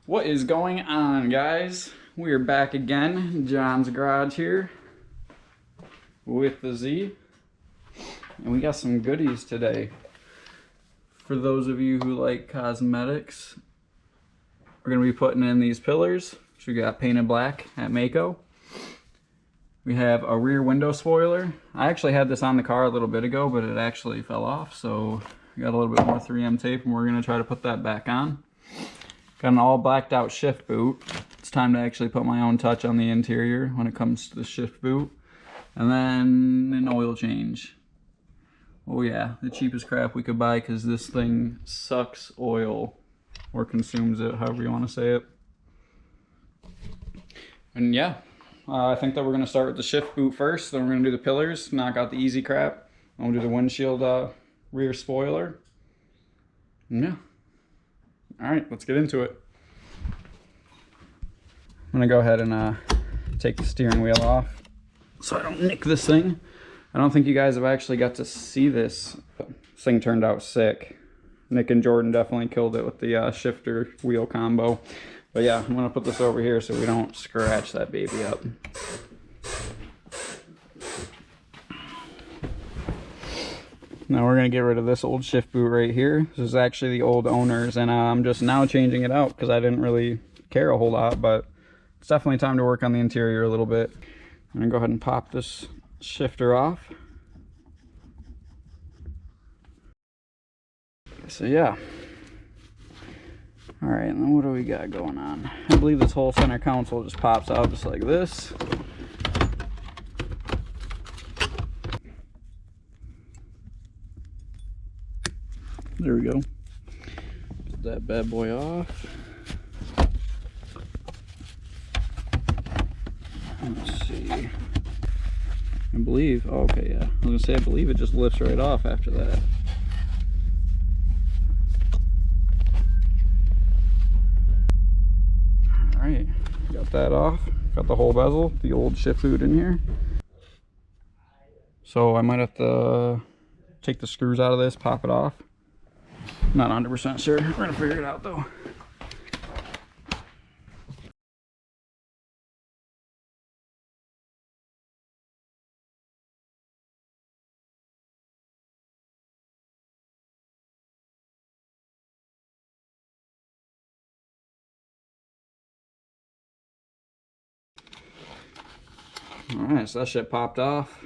What is going on, guys? We are back again, John's Garage here with the Z, and we got some goodies today. For those of you who like cosmetics, we're going to be putting in these pillars, which we got painted black at Maaco. We have a rear window spoiler. I actually had this on the car a little bit ago, but it actually fell off, so we got a little bit more 3M tape, and we're going to try to put that back on. Got an all blacked out shift boot. It's time to actually put my own touch on the interior when it comes to the shift boot. And then an oil change. Oh yeah, the cheapest crap we could buy because this thing sucks oil. Or consumes it, however you want to say it. And yeah, I think that we're going to start with the shift boot first. Then we're going to do the pillars, knock out the easy crap. And we'll do the windshield rear spoiler. And yeah. Alright, let's get into it. I'm going to go ahead and take the steering wheel off so I don't nick this thing. I don't think you guys have actually got to see this. This thing turned out sick. Nick and Jordan definitely killed it with the shifter wheel combo. But yeah, I'm going to put this over here so we don't scratch that baby up. Now we're going to get rid of this old shift boot right here. This is actually the old owner's, and I'm just now changing it out because I didn't really care a whole lot, but it's definitely time to work on the interior a little bit. I'm going to go ahead and pop this shifter off. So yeah. Alright, and then what do we got going on? I believe this whole center console just pops out just like this. There we go. Get that bad boy off. Let's see. I believe, oh, okay, yeah. I was gonna say, I believe it just lifts right off after that. Alright, got that off. Got the whole bezel, the old shift boot in here. So I might have to take the screws out of this, pop it off. Not 100% sure. We're gonna figure it out though. Alright, so that shit popped off.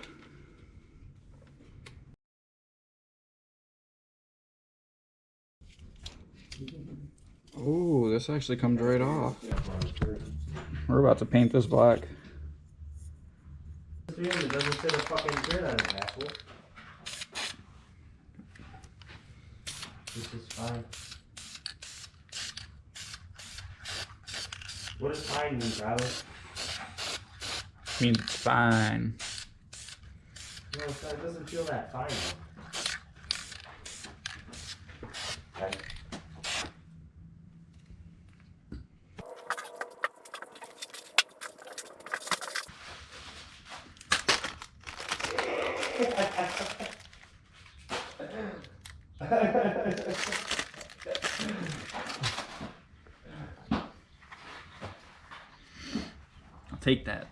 Oh, this actually comes right off. We're about to paint this black. It doesn't fit a fucking grid on it, asshole. This is fine. What does fine mean, Travis? Means it's fine. No, it doesn't feel that fine. Okay. I'll take that.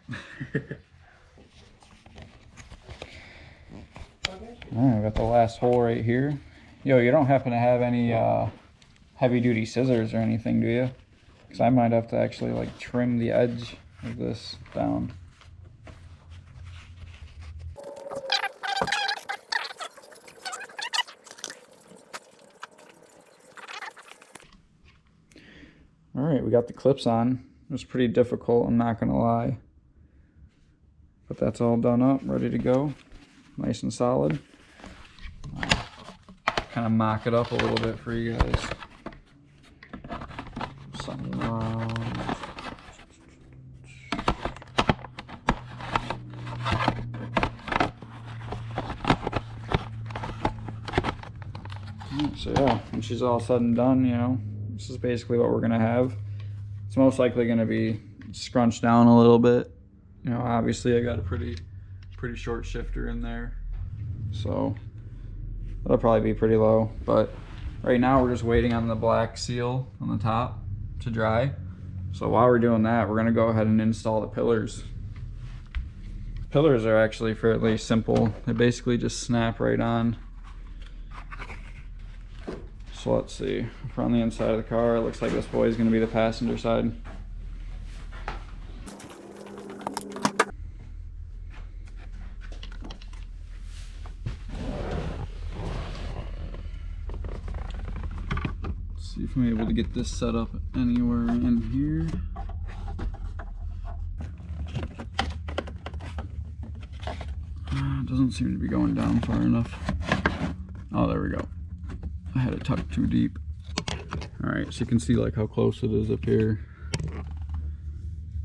Alright, we got the last hole right here. Yo, you don't happen to have any heavy duty scissors or anything, do you? Because I might have to actually like trim the edge of this down. Alright, we got the clips on. It was pretty difficult, I'm not gonna lie. But that's all done up, ready to go. Nice and solid. Kind of mock it up a little bit for you guys. Something wrong. So yeah, when she's all said and done, you know, this is basically what we're gonna have. It's most likely gonna be scrunched down a little bit. You know, obviously I got a pretty short shifter in there, so that'll probably be pretty low. But right now we're just waiting on the black seal on the top. to dry. So while we're doing that, we're gonna go ahead and install the pillars. Pillars are actually fairly simple. They basically just snap right on. So let's see, if we're on the inside of the car, it looks like this boy is gonna be the passenger side. See if I'm able to get this set up anywhere in here. Doesn't seem to be going down far enough. Oh, there we go. I had it tucked too deep. All right, so you can see like how close it is up here.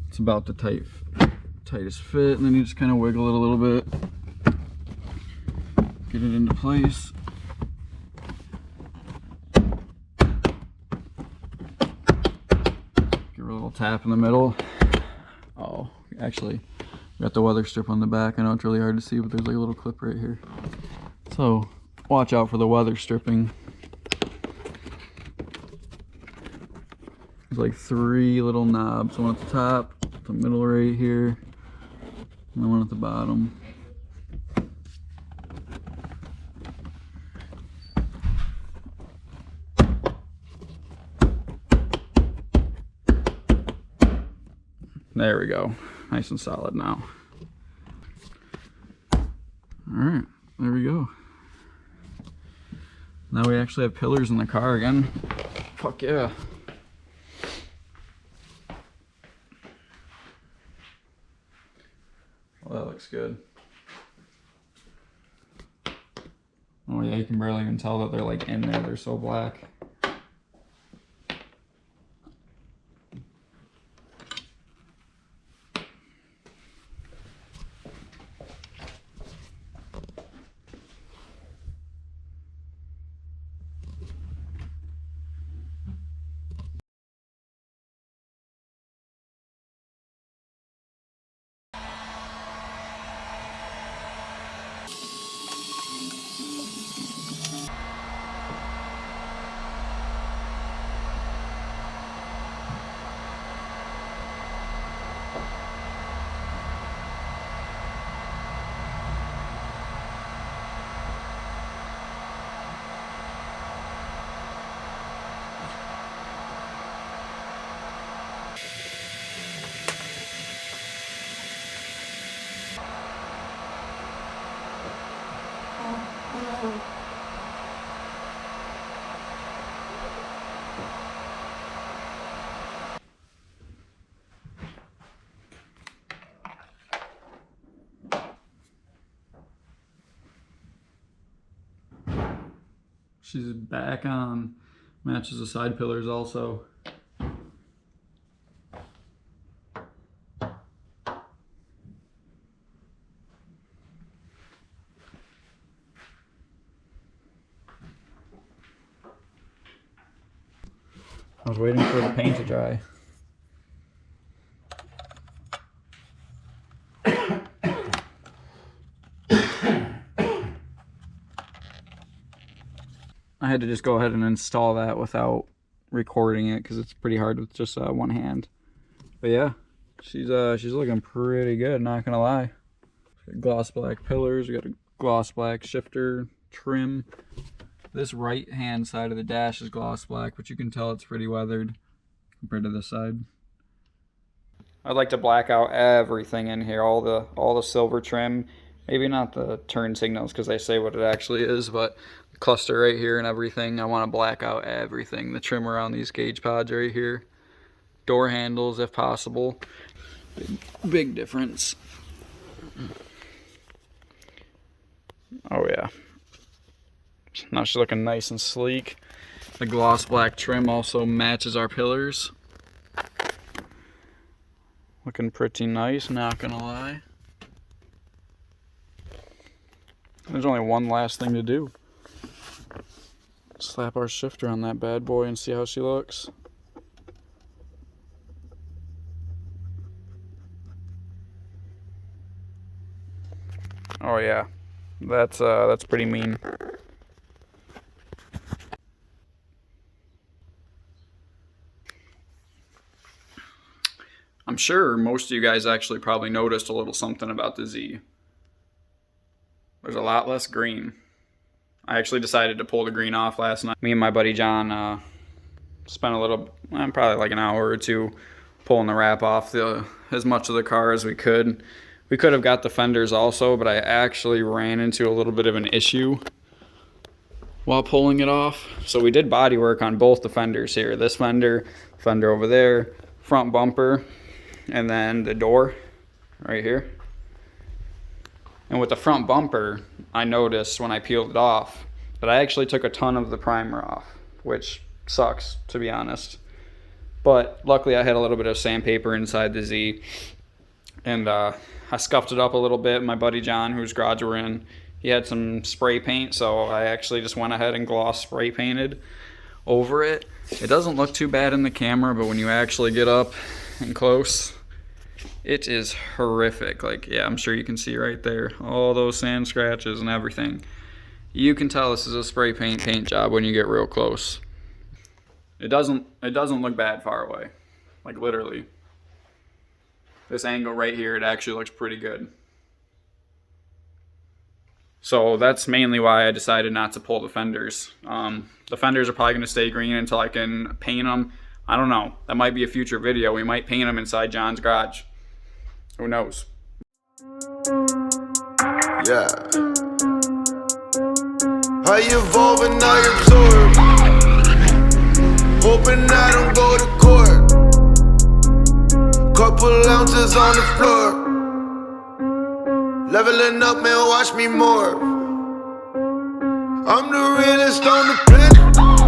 It's about the tightest fit, and then you just kind of wiggle it a little bit. Get it into place. Give it a little tap in the middle. Oh, actually, we got the weather strip on the back. I know it's really hard to see, but there's like a little clip right here. So watch out for the weather stripping. There's like 3 little knobs. One at the top, the middle right here, and the one at the bottom. There we go. Nice and solid now. Alright, there we go. Now we actually have pillars in the car again. Fuck yeah. Well, that looks good. Oh yeah, you can barely even tell that they're like in there. They're so black. She's back on. Matches the side pillars also. I was waiting for the paint to dry. I had to just go ahead and install that without recording it because it's pretty hard with just one hand. But yeah, she's looking pretty good, not gonna lie. Got gloss black pillars, we got a gloss black shifter trim. This right hand side of the dash is gloss black, but you can tell it's pretty weathered compared to this side. I'd like to black out everything in here, all the silver trim. Maybe not the turn signals because they say what it actually is, but the cluster right here and everything, I want to black out everything. The trim around these gauge pods right here. Door handles if possible. Big difference. Oh yeah. Now she's looking nice and sleek. The gloss black trim also matches our pillars. Looking pretty nice, not gonna lie. There's only one last thing to do. Slap our shifter on that bad boy and see how she looks. Oh yeah, that's pretty mean. I'm sure most of you guys actually probably noticed a little something about the Z. There's a lot less green. I actually decided to pull the green off last night. Me and my buddy John spent a little, probably like an hour or two, pulling the wrap off as much of the car as we could. We could have got the fenders also, but I actually ran into a little bit of an issue while pulling it off. So we did body work on both the fenders here. This fender over there, front bumper, and then the door right here. And with the front bumper, I noticed when I peeled it off that I actually took a ton of the primer off, which sucks, to be honest. But luckily I had a little bit of sandpaper inside the Z, and I scuffed it up a little bit. My buddy John, whose garage we're in, he had some spray paint, so I actually just went ahead and gloss spray painted over it. It doesn't look too bad in the camera, but when you actually get up and close, it is horrific. Like, yeah, I'm sure you can see right there, all those sand scratches and everything. You can tell this is a spray paint job when you get real close. It doesn't look bad far away. Like, literally. This angle right here, it actually looks pretty good. So that's mainly why I decided not to pull the fenders. The fenders are probably going to stay green until I can paint them. I don't know. That might be a future video. We might paint them inside John's garage. Who knows? Yeah. I evolve and I absorb. Hoping I don't go to court. Couple ounces on the floor. Leveling up, man, watch me more. I'm the realest on the planet.